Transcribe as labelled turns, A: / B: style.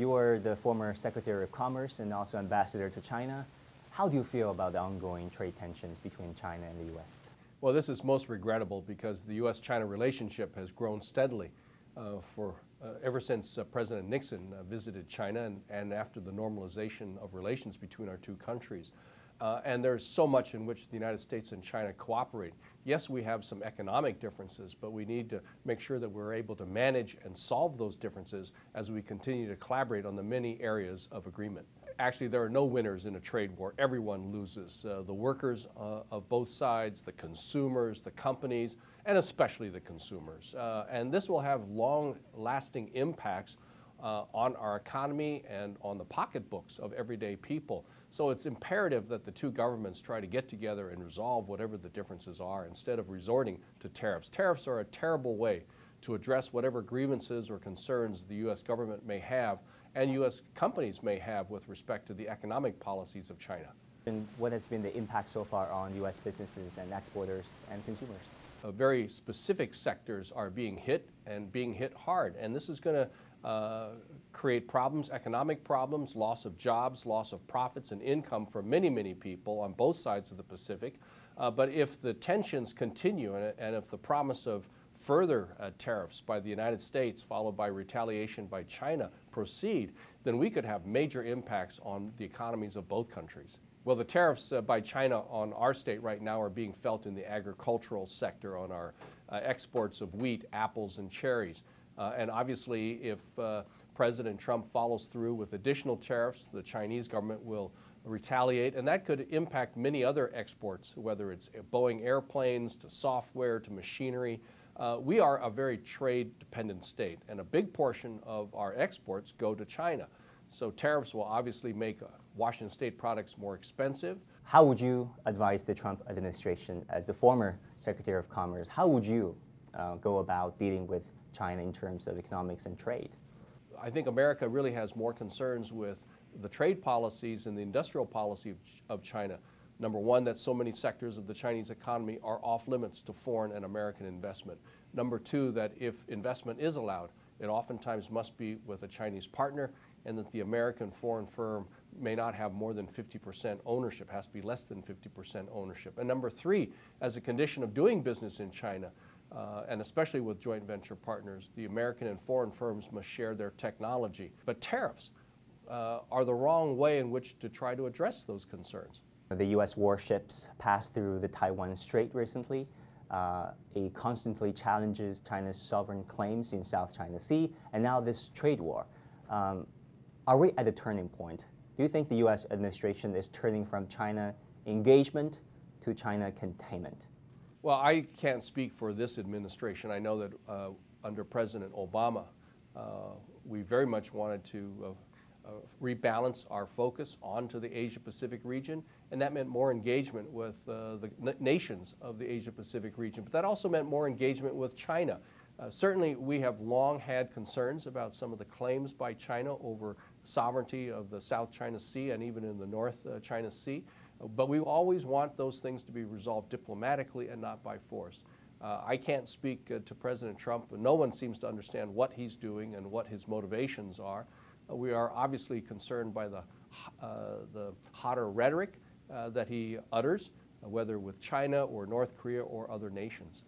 A: You are the former Secretary of Commerce and also Ambassador to China. How do you feel about the ongoing trade tensions between China and the U.S.?
B: Well, this is most regrettable because the U.S.-China relationship has grown steadily ever since President Nixon visited China and after the normalization of relations between our two countries. And there's so much in which the United States and China cooperate. Yes, we have some economic differences, but we need to make sure that we're able to manage and solve those differences as we continue to collaborate on the many areas of agreement. Actually, there are no winners in a trade war. Everyone loses. The workers of both sides, the consumers, the companies, and especially the consumers. And this will have long-lasting impacts on our economy and on the pocketbooks of everyday people. So it's imperative that the two governments try to get together and resolve whatever the differences are instead of resorting to tariffs. Tariffs are a terrible way to address whatever grievances or concerns the U.S. government may have and U.S. companies may have with respect to the economic policies of China.
A: And what has been the impact so far on U.S. businesses and exporters and consumers?
B: Very specific sectors are being hit and being hit hard, and this is going to create problems, economic problems, loss of jobs, loss of profits and income for many, many people on both sides of the Pacific. But if the tensions continue and if the promise of further tariffs by the United States followed by retaliation by China proceed, then we could have major impacts on the economies of both countries. Well, the tariffs by China on our state right now are being felt in the agricultural sector on our exports of wheat, apples, and cherries. And obviously, if President Trump follows through with additional tariffs, the Chinese government will retaliate, and that could impact many other exports, whether it's Boeing airplanes to software to machinery. We are a very trade-dependent state, and a big portion of our exports go to China. So tariffs will obviously make Washington State products more expensive.
A: How would you advise the Trump administration, as the former Secretary of Commerce, how would you go about dealing with China in terms of economics and trade?
B: I think America really has more concerns with the trade policies and the industrial policy of China. Number one, that so many sectors of the Chinese economy are off limits to foreign and American investment. Number two, that if investment is allowed, it oftentimes must be with a Chinese partner, and that the American foreign firm may not have more than 50% ownership, has to be less than 50% ownership. And number three, as a condition of doing business in China, and especially with joint venture partners, the American and foreign firms must share their technology. But tariffs are the wrong way in which to try to address those concerns.
A: The U.S. warships passed through the Taiwan Strait recently. It constantly challenges China's sovereign claims in South China Sea, and now this trade war. Are we at a turning point? Do you think the U.S. administration is turning from China engagement to China containment?
B: Well, I can't speak for this administration. I know that under President Obama, we very much wanted to rebalance our focus onto the Asia-Pacific region, and that meant more engagement with the nations of the Asia-Pacific region. But that also meant more engagement with China. Certainly, we have long had concerns about some of the claims by China over sovereignty of the South China Sea and even in the North China Sea. But we always want those things to be resolved diplomatically and not by force. I can't speak to President Trump, but no one seems to understand what he's doing and what his motivations are. We are obviously concerned by the hotter rhetoric that he utters, whether with China or North Korea or other nations.